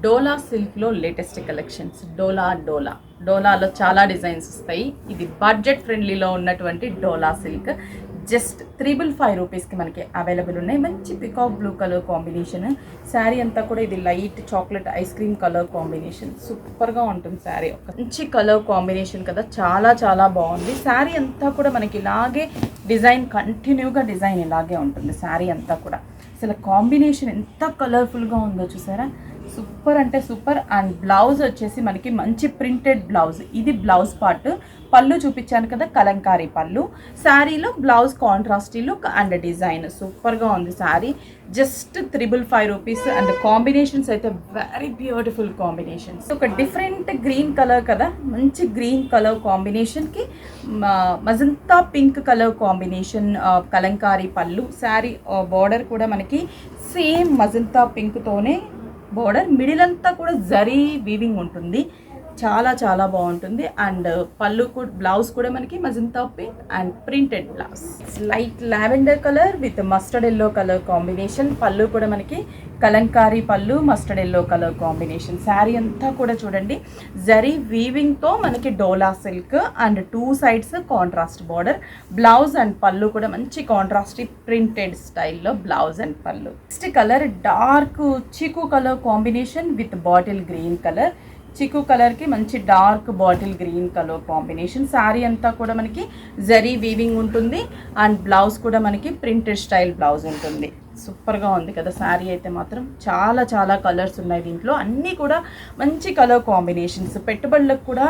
డోలా సిల్క్లో latest collections. డోలాలో చాలా designs వస్తాయి. ఇది బడ్జెట్ ఫ్రెండ్లీలో ఉన్నటువంటి డోలా సిల్క్. జస్ట్ 355 రూపీస్కి మనకి అవైలబుల్ ఉన్నాయి. మంచి peacock blue colour combination. Sari అంతా కూడా ఇది light chocolate ice cream colour combination. సూపర్గా ఉంటుంది శారీ. ఒక మంచి కలర్ కాంబినేషన్ కదా, చాలా చాలా బాగుంది. శారీ అంతా కూడా మనకి ఇలాగే డిజైన్, కంటిన్యూగా డిజైన్ ఇలాగే ఉంటుంది శారీ అంతా కూడా. అసలు కాంబినేషన్ ఎంత కలర్ఫుల్గా ఉందో చూసారా, సూపర్ అంటే సూపర్. అండ్ బ్లౌజ్ వచ్చేసి మనకి మంచి ప్రింటెడ్ బ్లౌజ్. ఇది బ్లౌజ్ పార్ట్. పళ్ళు చూపించాను కదా, కలంకారీ పళ్ళు. శారీలో blouse contrasty look and design సూపర్గా ఉంది sari. Just 355 rupees. And combinations అయితే వెరీ బ్యూటిఫుల్ కాంబినేషన్స్. ఒక డిఫరెంట్ గ్రీన్ కలర్ కదా, మంచి గ్రీన్ కలర్ కాంబినేషన్కి magenta pink colour combination, Kalamkari pallu. Sari border కూడా మనకి సేమ్ మజంతా పింక్తోనే బోర్డర్, మిడిల్ అంతా కూడా జరీ వీవింగ్ ఉంటుంది. చాలా చాలా బాగుంటుంది. అండ్ పళ్ళు కూడా, బ్లౌజ్ కూడా మనకి magenta pink and printed blouse. Light lavender colour with mustard yellow colour combination. Pallu కూడా మనకి Kalamkari pallu, mustard yellow colour combination. Sari అంతా కూడా చూడండి జరీ వీవింగ్తో మనకి Dola silk. And 2 sides contrast border. Blouse and pallu కూడా మంచి కాంట్రాస్టీ ప్రింటెడ్ స్టైల్లో blouse and pallu. Next colour dark chikoo colour combination with bottle green colour. Chikoo కలర్కి మంచి dark bottle green colour combination. Sari అంతా కూడా మనకి జరీ వీవింగ్ ఉంటుంది. అండ్ బ్లౌజ్ కూడా మనకి ప్రింటెడ్ స్టైల్ బ్లౌజ్ ఉంటుంది. సూపర్గా ఉంది కదా శారీ అయితే మాత్రం. చాలా చాలా కలర్స్ ఉన్నాయి దీంట్లో, అన్నీ కూడా మంచి కలర్ కాంబినేషన్స్. పెట్టుబడులకు కూడా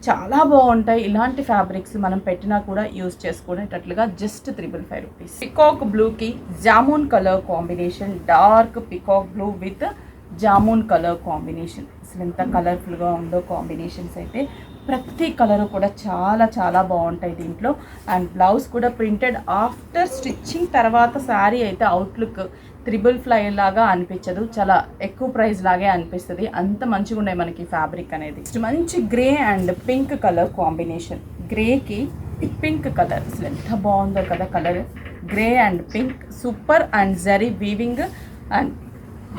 చాలా బాగుంటాయి. ఇలాంటి ఫ్యాబ్రిక్స్ మనం పెట్టినా కూడా యూజ్ చేసుకునేటట్లుగా జస్ట్ 355 రూపీస్. పికాక్ బ్లూకి jamun colour combination. Dark peacock blue with jamun colour combination. అసలు ఎంత కలర్ఫుల్గా ఉందో కాంబినేషన్స్ అయితే. ప్రతి కలర్ కూడా చాలా చాలా బాగుంటాయి దీంట్లో. అండ్ బ్లౌజ్ కూడా ప్రింటెడ్. ఆఫ్టర్ స్టిచ్చింగ్ తర్వాత శారీ అయితే అవుట్లుక్ 355 లాగా అనిపించదు, చాలా ఎక్కువ ప్రైస్ లాగే అనిపిస్తుంది. అంత మంచిగా ఉన్నాయి మనకి ఫ్యాబ్రిక్ అనేది. మంచి grey and pink colour combination. గ్రేకి పింక్ కలర్ అసలు ఎంత బాగుందో కదా colour. Grey and pink super. And zari weaving and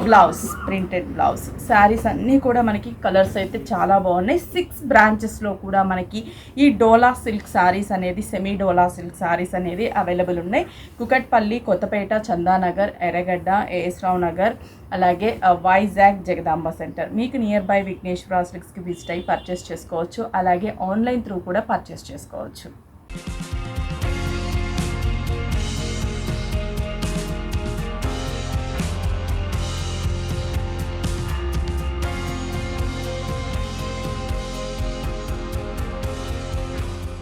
blouse printed blouse. Saris అన్నీ కూడా మనకి కలర్స్ అయితే చాలా బాగున్నాయి. 6 బ్రాంచెస్లో కూడా మనకి ఈ డోలా సిల్క్ శారీస్ అనేది, సెమీ డోలా సిల్క్ శారీస్ అనేది అవైలబుల్ ఉన్నాయి. కుకట్పల్లి, కొత్తపేట, చందానగర్, ఎర్రగడ్డ, ఏఎస్ రావు నగర్, అలాగే వైజాగ్, జగదాంబ సెంటర్. మీకు నియర్ బై విఘ్నేశ్వర సిల్క్స్కి విజిట్ అయ్యి పర్చేస్ చేసుకోవచ్చు. అలాగే ఆన్లైన్ త్రూ కూడా పర్చేస్ చేసుకోవచ్చు.